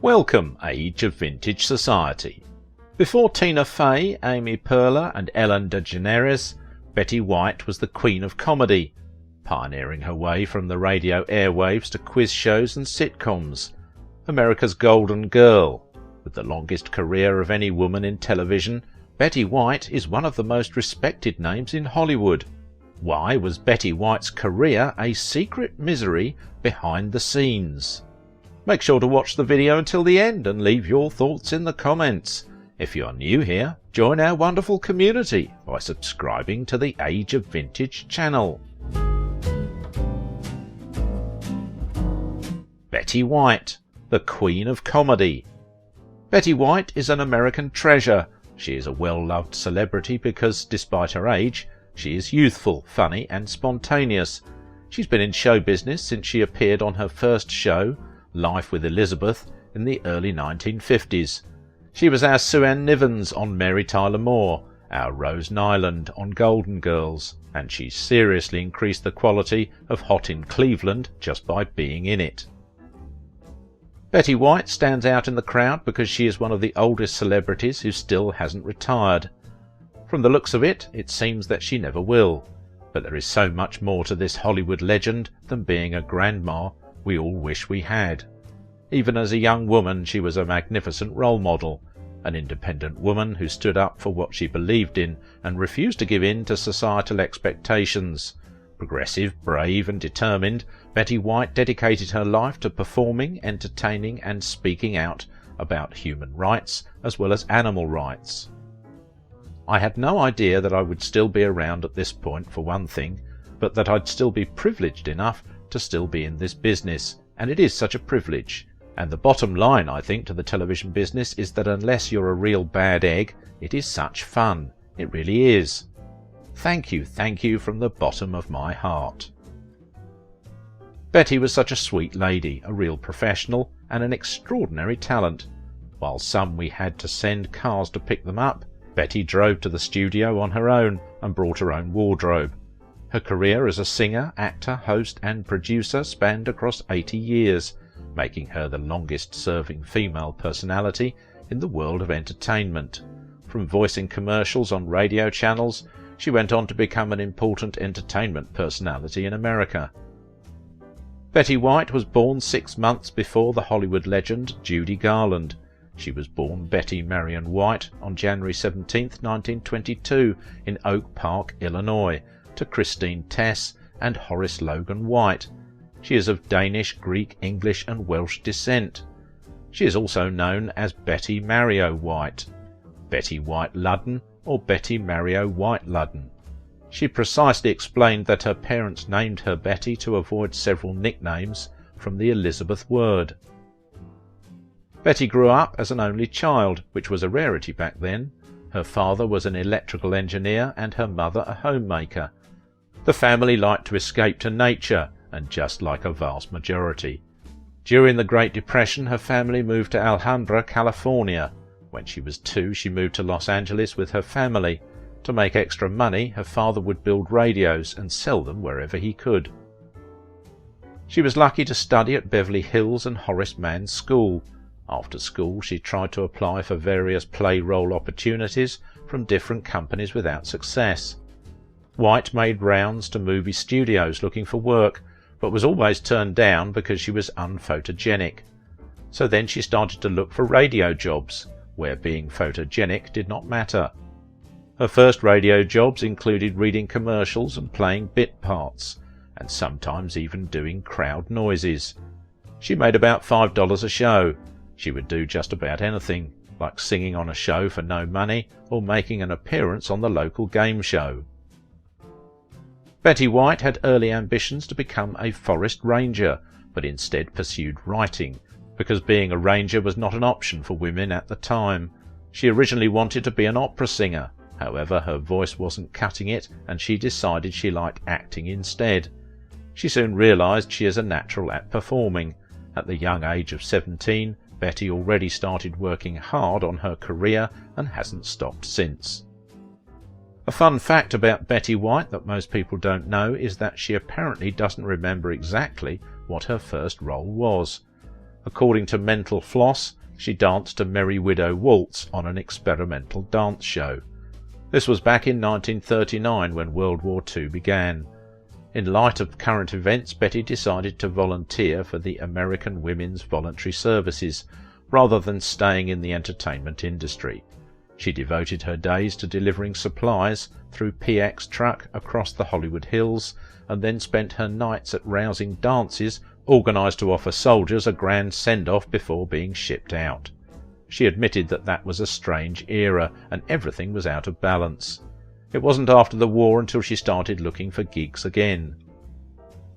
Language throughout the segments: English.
Welcome, Age of Vintage Society. Before Tina Fey, Amy Poehler and Ellen DeGeneres, Betty White was the queen of comedy, pioneering her way from the radio airwaves to quiz shows and sitcoms. America's Golden Girl. With the longest career of any woman in television, Betty White is one of the most respected names in Hollywood. Why was Betty White's career a secret misery behind the scenes? Make sure to watch the video until the end and leave your thoughts in the comments. If you're new here, join our wonderful community by subscribing to the Age of Vintage channel. Betty White, the Queen of Comedy. Betty White is an American treasure. She is a well-loved celebrity because, despite her age, she is youthful, funny and spontaneous. She's been in show business since she appeared on her first show, Life with Elizabeth, in the early 1950s. She was our Sue Ann Nivens on Mary Tyler Moore, our Rose Nyland on Golden Girls, and she's seriously increased the quality of Hot in Cleveland just by being in it. Betty White stands out in the crowd because she is one of the oldest celebrities who still hasn't retired. From the looks of it, it seems that she never will, but there is so much more to this Hollywood legend than being a grandma we all wish we had. Even as a young woman, she was a magnificent role model, an independent woman who stood up for what she believed in and refused to give in to societal expectations. Progressive, brave and determined, Betty White dedicated her life to performing, entertaining and speaking out about human rights as well as animal rights. I had no idea that I would still be around at this point, for one thing, but that I'd still be privileged enough to still be in this business, and it is such a privilege. And the bottom line, I think, to the television business is that unless you're a real bad egg, it is such fun. It really is. Thank you from the bottom of my heart. Betty was such a sweet lady, a real professional, and an extraordinary talent. While some we had to send cars to pick them up, Betty drove to the studio on her own and brought her own wardrobe. Her career as a singer, actor, host and producer spanned across 80 years, making her the longest-serving female personality in the world of entertainment. From voicing commercials on radio channels, she went on to become an important entertainment personality in America. Betty White was born 6 months before the Hollywood legend Judy Garland. She was born Betty Marion White on January 17, 1922, in Oak Park, Illinois, to Christine Tess and Horace Logan White. She is of Danish, Greek, English and Welsh descent. She is also known as Betty Mario White, Betty White Ludden or Betty Mario White Ludden. She precisely explained that her parents named her Betty to avoid several nicknames from the Elizabeth word. Betty grew up as an only child, which was a rarity back then. Her father was an electrical engineer and her mother a homemaker. The family liked to escape to nature, and just like a vast majority. During the Great Depression, her family moved to Alhambra, California. When she was 2, she moved to Los Angeles with her family. To make extra money, her father would build radios and sell them wherever he could. She was lucky to study at Beverly Hills and Horace Mann School. After school, she tried to apply for various play role opportunities from different companies without success. White made rounds to movie studios looking for work, but was always turned down because she was unphotogenic. So then she started to look for radio jobs, where being photogenic did not matter. Her first radio jobs included reading commercials and playing bit parts, and sometimes even doing crowd noises. She made about $5 a show. She would do just about anything, like singing on a show for no money or making an appearance on the local game show. Betty White had early ambitions to become a forest ranger, but instead pursued writing, because being a ranger was not an option for women at the time. She originally wanted to be an opera singer. However, her voice wasn't cutting it, and she decided she liked acting instead. She soon realized she is a natural at performing. At the young age of 17, Betty already started working hard on her career and hasn't stopped since. A fun fact about Betty White that most people don't know is that she apparently doesn't remember exactly what her first role was. According to Mental Floss, she danced a Merry Widow waltz on an experimental dance show. This was back in 1939 when World War II began. In light of current events, Betty decided to volunteer for the American Women's Voluntary Services, rather than staying in the entertainment industry. She devoted her days to delivering supplies through PX truck across the Hollywood Hills, and then spent her nights at rousing dances organised to offer soldiers a grand send-off before being shipped out. She admitted that that was a strange era, and everything was out of balance. It wasn't after the war until she started looking for gigs again.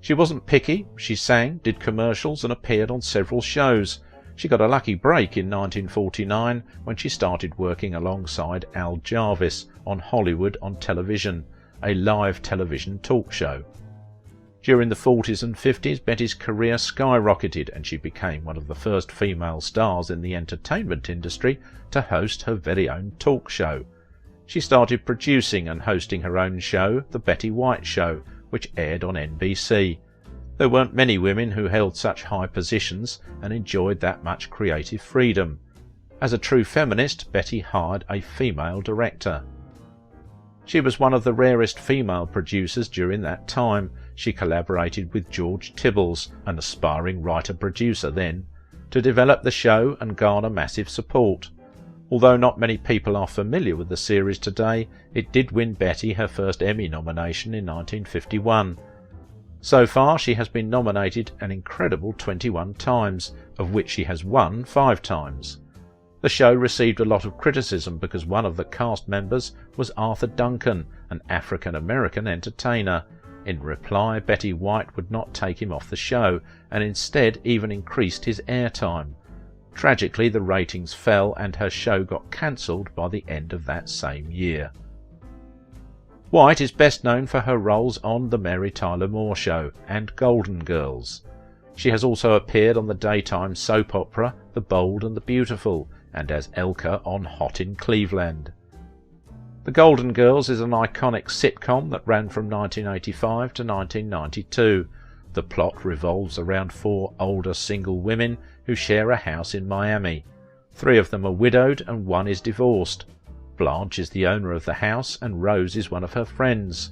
She wasn't picky. She sang, did commercials, and appeared on several shows. She got a lucky break in 1949 when she started working alongside Al Jarvis on Hollywood on Television, a live television talk show. During the 40s and 50s, Betty's career skyrocketed, and she became one of the first female stars in the entertainment industry to host her very own talk show. She started producing and hosting her own show, The Betty White Show, which aired on NBC. There weren't many women who held such high positions and enjoyed that much creative freedom. As a true feminist, Betty hired a female director. She was one of the rarest female producers during that time. She collaborated with George Tibbles, an aspiring writer-producer then, to develop the show and garner massive support. Although not many people are familiar with the series today, it did win Betty her first Emmy nomination in 1951. So far she has been nominated an incredible 21 times, of which she has won 5 times. The show received a lot of criticism because one of the cast members was Arthur Duncan, an African-American entertainer. In reply, Betty White would not take him off the show, and instead even increased his airtime. Tragically, the ratings fell and her show got cancelled by the end of that same year. White is best known for her roles on The Mary Tyler Moore Show and Golden Girls. She has also appeared on the daytime soap opera The Bold and the Beautiful, and as Elka on Hot in Cleveland. The Golden Girls is an iconic sitcom that ran from 1985 to 1992. The plot revolves around 4 older single women who share a house in Miami. 3 of them are widowed and 1 is divorced. Blanche is the owner of the house and Rose is one of her friends.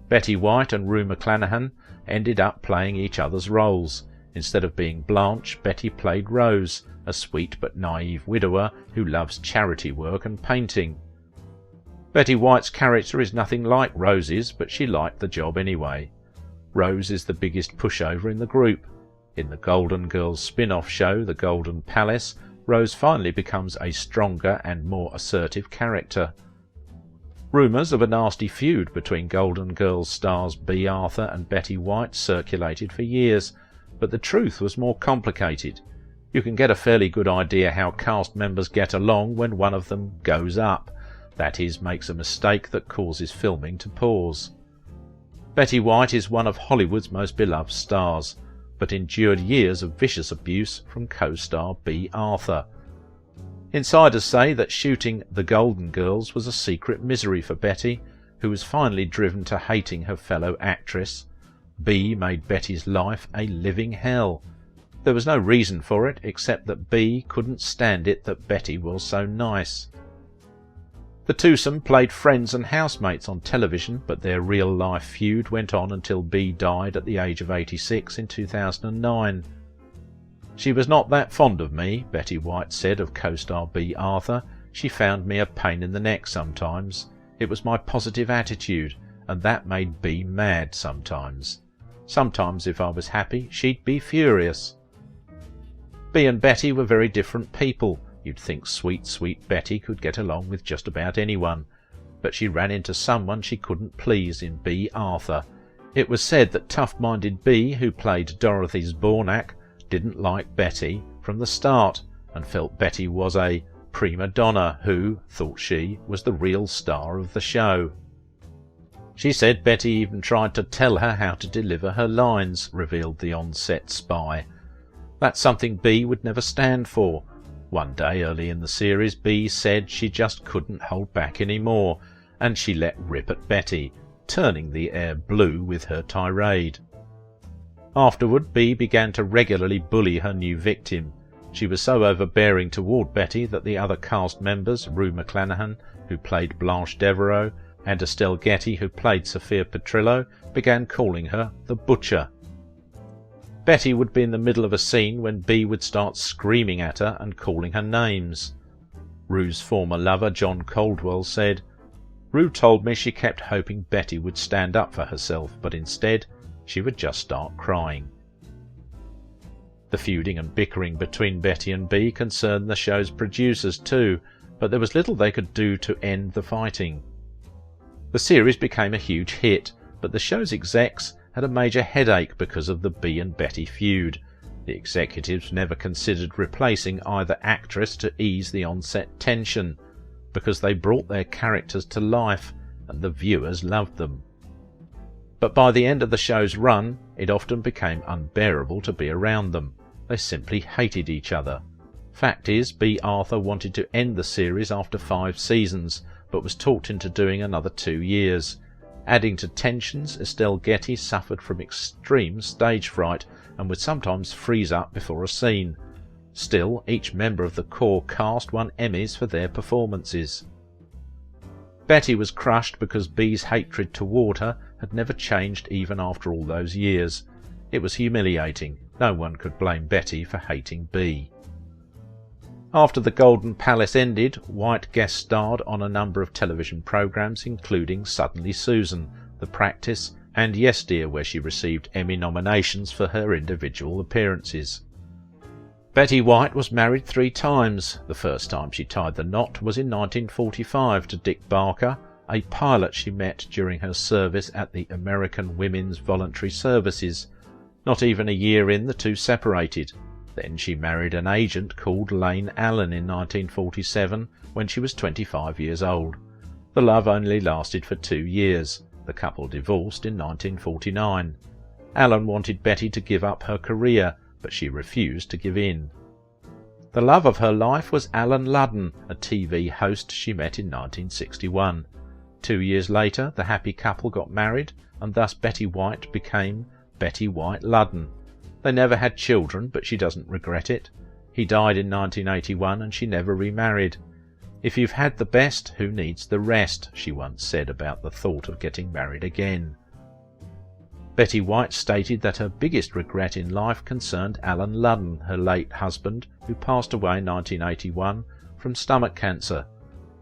Betty White and Rue McClanahan ended up playing each other's roles. Instead of being Blanche, Betty played Rose, a sweet but naive widower who loves charity work and painting. Betty White's character is nothing like Rose's, but she liked the job anyway. Rose is the biggest pushover in the group. In the Golden Girls spin-off show, The Golden Palace, Rose finally becomes a stronger and more assertive character. Rumours of a nasty feud between Golden Girls stars Bea Arthur and Betty White circulated for years, but the truth was more complicated. You can get a fairly good idea how cast members get along when one of them goes up, that is, makes a mistake that causes filming to pause. Betty White is one of Hollywood's most beloved stars, but endured years of vicious abuse from co-star Bea Arthur. Insiders say that shooting The Golden Girls was a secret misery for Betty, who was finally driven to hating her fellow actress. Bea made Betty's life a living hell. There was no reason for it, except that Bea couldn't stand it that Betty was so nice. The twosome played friends and housemates on television, but their real-life feud went on until Bea died at the age of 86 in 2009. "She was not that fond of me," Betty White said of co-star Bea Arthur. "She found me a pain in the neck sometimes. It was my positive attitude, and that made Bea mad sometimes. Sometimes if I was happy, she'd be furious." Bea and Betty were very different people. You'd think sweet, sweet Betty could get along with just about anyone, but she ran into someone she couldn't please in Bea Arthur. It was said that tough-minded Bea, who played Dorothy Zbornak, didn't like Betty from the start and felt Betty was a prima donna who, thought she, was the real star of the show. She said Betty even tried to tell her how to deliver her lines, revealed the on-set spy. That's something Bea would never stand for. One day early in the series, Bea said she just couldn't hold back any more, and she let rip at Betty, turning the air blue with her tirade. Afterward, Bea began to regularly bully her new victim. She was so overbearing toward Betty that the other cast members, Rue McClanahan, who played Blanche Devereaux, and Estelle Getty, who played Sophia Petrillo, began calling her the Butcher. Betty would be in the middle of a scene when Bea would start screaming at her and calling her names. Rue's former lover, John Caldwell, said, "Rue told me she kept hoping Betty would stand up for herself, but instead she would just start crying." The feuding and bickering between Betty and Bea concerned the show's producers too, but there was little they could do to end the fighting. The series became a huge hit, but the show's execs had a major headache because of the Bea and Betty feud. The executives never considered replacing either actress to ease the on-set tension, because they brought their characters to life and the viewers loved them. But by the end of the show's run, it often became unbearable to be around them. They simply hated each other. Fact is, Bea Arthur wanted to end the series after 5 seasons, but was talked into doing another 2 years. Adding to tensions, Estelle Getty suffered from extreme stage fright and would sometimes freeze up before a scene. Still, each member of the core cast won Emmys for their performances. Betty was crushed because Bea's hatred toward her had never changed even after all those years. It was humiliating. No one could blame Betty for hating Bea. After the Golden Palace ended, White guest starred on a number of television programs including Suddenly Susan, The Practice and Yes Dear, where she received Emmy nominations for her individual appearances. Betty White was married 3 times. The first time she tied the knot was in 1945 to Dick Barker, a pilot she met during her service at the American Women's Voluntary Services. Not even a year in, the two separated. Then she married an agent called Lane Allen in 1947 when she was 25 years old. The love only lasted for 2 years. The couple divorced in 1949. Allen wanted Betty to give up her career, but she refused to give in. The love of her life was Alan Ludden, a TV host she met in 1961. 2 years later, the happy couple got married, and thus Betty White became Betty White Ludden. They never had children, but she doesn't regret it. He died in 1981 and she never remarried. "If you've had the best, who needs the rest?" she once said about the thought of getting married again. Betty White stated that her biggest regret in life concerned Alan Ludden, her late husband, who passed away in 1981 from stomach cancer.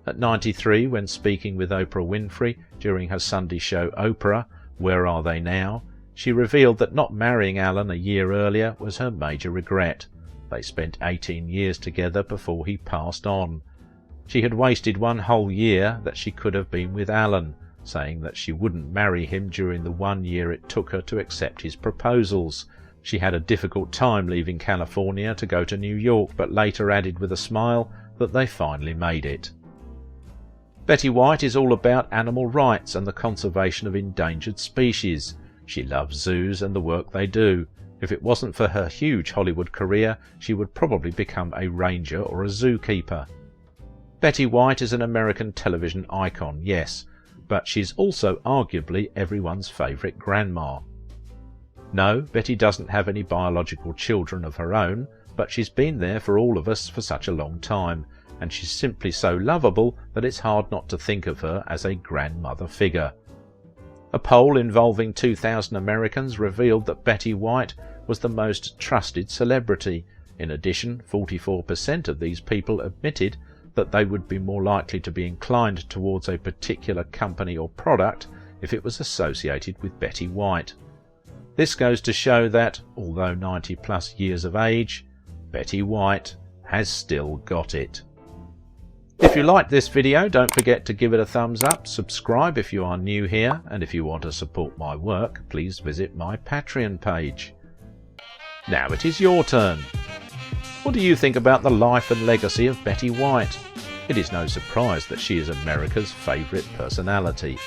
At 93, when speaking with Oprah Winfrey during her Sunday show Oprah, Where Are They Now?, she revealed that not marrying Alan a year earlier was her major regret. They spent 18 years together before he passed on. She had wasted 1 whole year that she could have been with Alan, saying that she wouldn't marry him during the 1 year it took her to accept his proposals. She had a difficult time leaving California to go to New York, but later added with a smile that they finally made it. Betty White is all about animal rights and the conservation of endangered species. She loves zoos and the work they do. If it wasn't for her huge Hollywood career, she would probably become a ranger or a zookeeper. Betty White is an American television icon, yes, but she's also arguably everyone's favourite grandma. No, Betty doesn't have any biological children of her own, but she's been there for all of us for such a long time, and she's simply so lovable that it's hard not to think of her as a grandmother figure. A poll involving 2,000 Americans revealed that Betty White was the most trusted celebrity. In addition, 44% of these people admitted that they would be more likely to be inclined towards a particular company or product if it was associated with Betty White. This goes to show that, although 90+ years of age, Betty White has still got it. If you liked this video, don't forget to give it a thumbs up, subscribe if you are new here, and if you want to support my work, please visit my Patreon page. Now it is your turn. What do you think about the life and legacy of Betty White? It is no surprise that she is America's favourite personality.